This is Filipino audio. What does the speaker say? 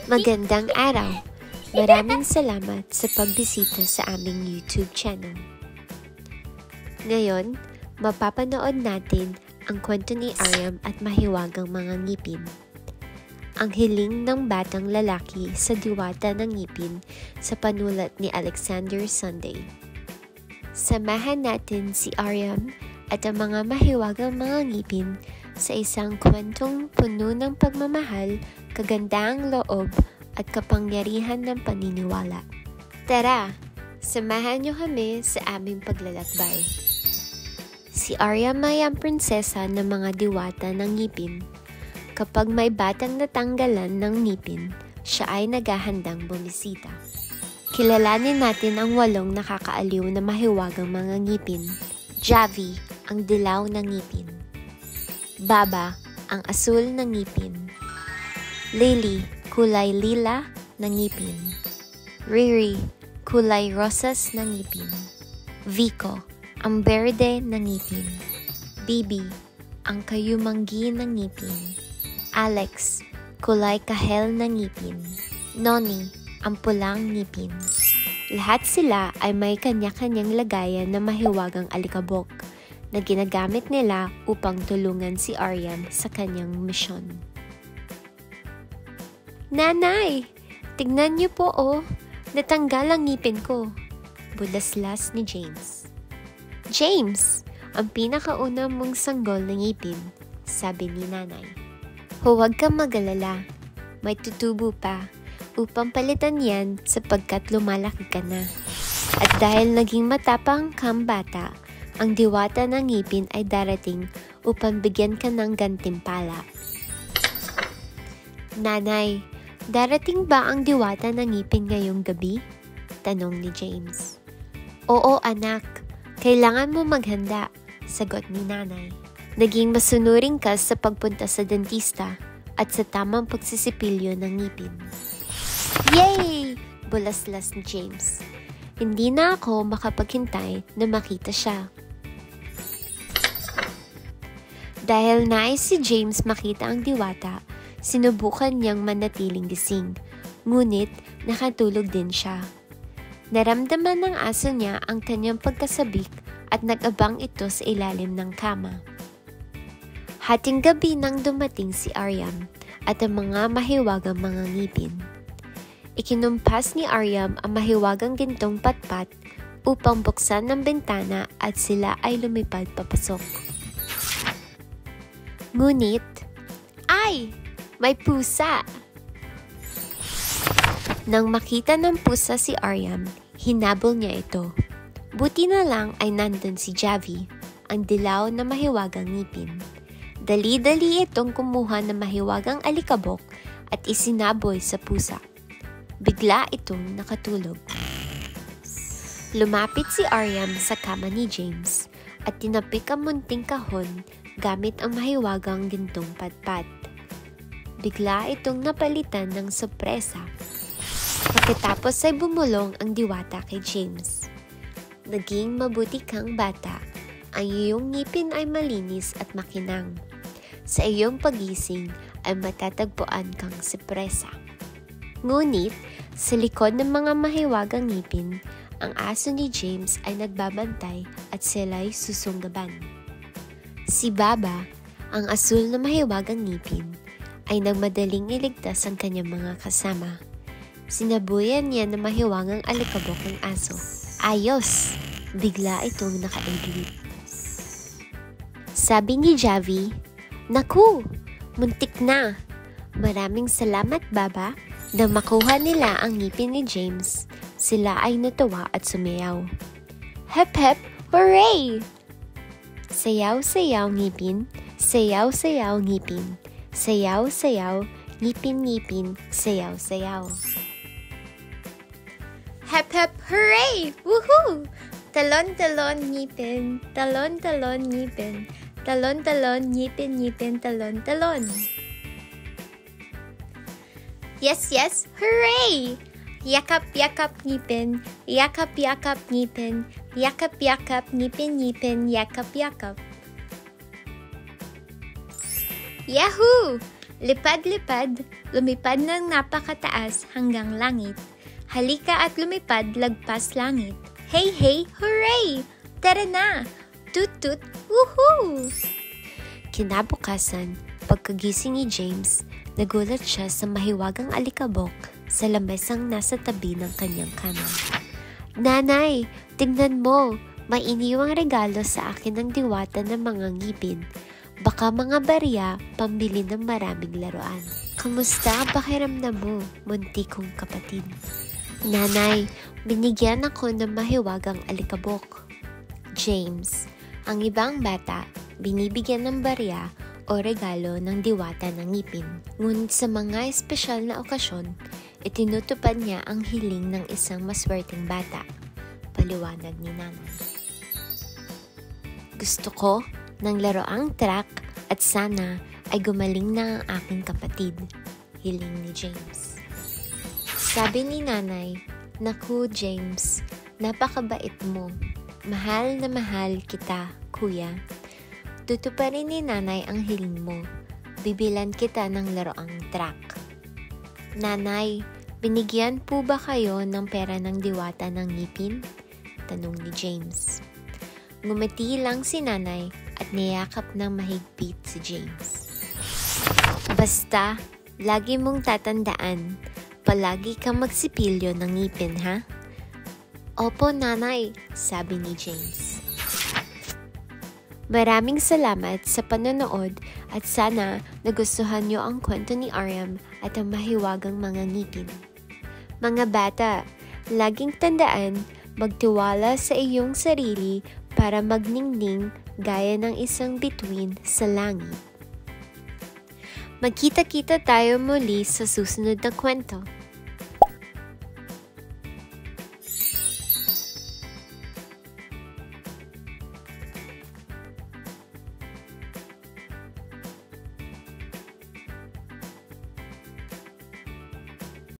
Magandang araw! Maraming salamat sa pagbisita sa aming YouTube channel. Ngayon, mapapanood natin ang kwento ni Aryam at mahiwagang mga ngipin. Ang hiling ng batang lalaki sa diwata ng ngipin sa panulat ni Alexander Sunday. Samahan natin si Aryam at ang mga mahiwagang mga ngipin sa isang kwentong puno ng pagmamahal, kagandaang loob at kapangyarihan ng paniniwala. Tara, samahan niyo kami sa aming paglalakbay. Si Aryam ay ang prinsesa ng mga diwata ng ngipin. Kapag may batang natanggalan ng ngipin, siya ay naghahandang bumisita. Kilalanin natin ang 8 nakakaaliw na mahiwagang mga ngipin. Javi, ang dilaw na ngipin. Baba, ang asul na ngipin. Lily, kulay lila na ngipin. Riri, kulay rosas na ngipin. Vico, ang berde na ngipin. Bibi, ang kayumanggi na ngipin. Alex, kulay kahel na ngipin. Noni, ang pulang ngipin. Lahat sila ay may kanya-kanyang lagayan na mahiwagang alikabok na ginagamit nila upang tulungan si Aryam sa kanyang misyon. Nanay, tignan niyo po natanggal ang ngipin ko. Bulaslas ni James. James, ang pinakauna mong sanggol ng ngipin, sabi ni nanay. Huwag kang mag-alala, may tutubo pa upang palitan yan sapagkat lumalaki ka na. At dahil naging matapang kang bata, ang diwata ng ngipin ay darating upang bigyan ka ng gantimpala. Nanay, darating ba ang diwata ng ngipin ngayong gabi? Tanong ni James. Oo anak, kailangan mo maghanda, sagot ni nanay. Naging masunurin ka sa pagpunta sa dentista at sa tamang pagsisipilyo ng ngipin. Yay! Bulaslas ni James. Hindi na ako makapaghintay na makita siya. Dahil nais si James makita ang diwata, sinubukan niyang manatiling gising, ngunit nakatulog din siya. Naramdaman ng aso niya ang kanyang pagkasabik at nag-abang ito sa ilalim ng kama. Hating gabi nang dumating si Aryam at ang mga mahiwagang mga ngipin. Ikinumpas ni Aryam ang mahiwagang gintong patpat upang buksan ng bintana at sila ay lumipad papasok. Ngunit, ay! May pusa! Nang makita ng pusa si Aryam, hinabol niya ito. Buti na lang ay nandun si Javi, ang dilaw na mahiwagang ngipin. Dali-dali itong kumuha ng mahiwagang alikabok at isinaboy sa pusa. Bigla itong nakatulog. Lumapit si Aryam sa kama ni James at tinapik ang munting kahon gamit ang mahiwagang gintong patpat. Bigla itong napalitan ng sorpresa. Pagkatapos ay bumulong ang diwata kay James. Naging mabuti kang bata. Ang iyong ngipin ay malinis at makinang. Sa iyong pagising ay matatagpuan kang sorpresa. Ngunit, sa likod ng mga mahiwagang ngipin, ang aso ni James ay nagbabantay at sila'y susunggaban. Si Baba, ang asul na mahiwagang ngipin, ay nagmadaling iligtas ang kanyang mga kasama. Sinabuyan niya na mahiwagang alikabok ng aso. Ayos! Bigla itong nakaidlip. Sabi ni Javi, Naku! Muntik na! Maraming salamat, Baba, na makuha nila ang ngipin ni James. Sila ay natuwa at sumayaw. Hep hep! Hooray! Sayaw-sayaw ngipin, sayaw-sayaw ngipin. Sayaw-sayaw, ngipin-ngipin, sayaw-sayaw. Hep hep hooray! Woohoo! Talon-talon ngipin, talon-talon ngipin, talon-talon ngipin-ngipin, talon-talon. Yes, yes, hooray! Yakap-yakap ngipin, yakap-yakap ngipin, yakap-yakap ngipin-ngipin, yakap-yakap. Yahoo! Lipad-lipad, lumipad ng napakataas hanggang langit. Halika at lumipad lagpas langit. Hey, hey, hooray! Tara na! Tut-tut, woohoo! Kinabukasan, pagkagising ni James, nagulat siya sa mahiwagang alikabok sa lamesang nasa tabi ng kanyang kama. Nanay, tingnan mo! May iniwang regalo sa akin ng diwata ng mga ngipin. Baka mga barya, pambili ng maraming laruan. Kamusta ang pakiramdam mo, munti kong kapatid? Nanay, binigyan ako ng mahiwagang alikabok. James, ang ibang bata, binibigyan ng barya o regalo ng diwata ng ngipin. Ngunit sa mga espesyal na okasyon, itinutupad niya ang hiling ng isang maswerteng bata. Paliwanag ni nanay. Gusto ko ng laroang track at sana ay gumaling na ang aking kapatid. Hiling ni James. Sabi ni nanay, naku James, napakabait mo. Mahal na mahal kita, kuya. Tutuparin ni nanay ang hiling mo. Bibilan kita ng laroang track. Nanay, binigyan po ba kayo ng pera ng diwata ng ngipin? Tanong ni James. Ngumiti lang si nanay at niyakap ng mahigpit si James. Basta, lagi mong tatandaan, palagi kang magsipilyo ng ngipin, ha? Opo, nanay, sabi ni James. Maraming salamat sa panonood at sana nagustuhan niyo ang kwento ni Ariam at ang mahiwagang mga ngipin. Mga bata, laging tandaan, magtiwala sa iyong sarili para magningning gaya ng isang bituin sa langit. Magkita-kita tayo muli sa susunod na kwento.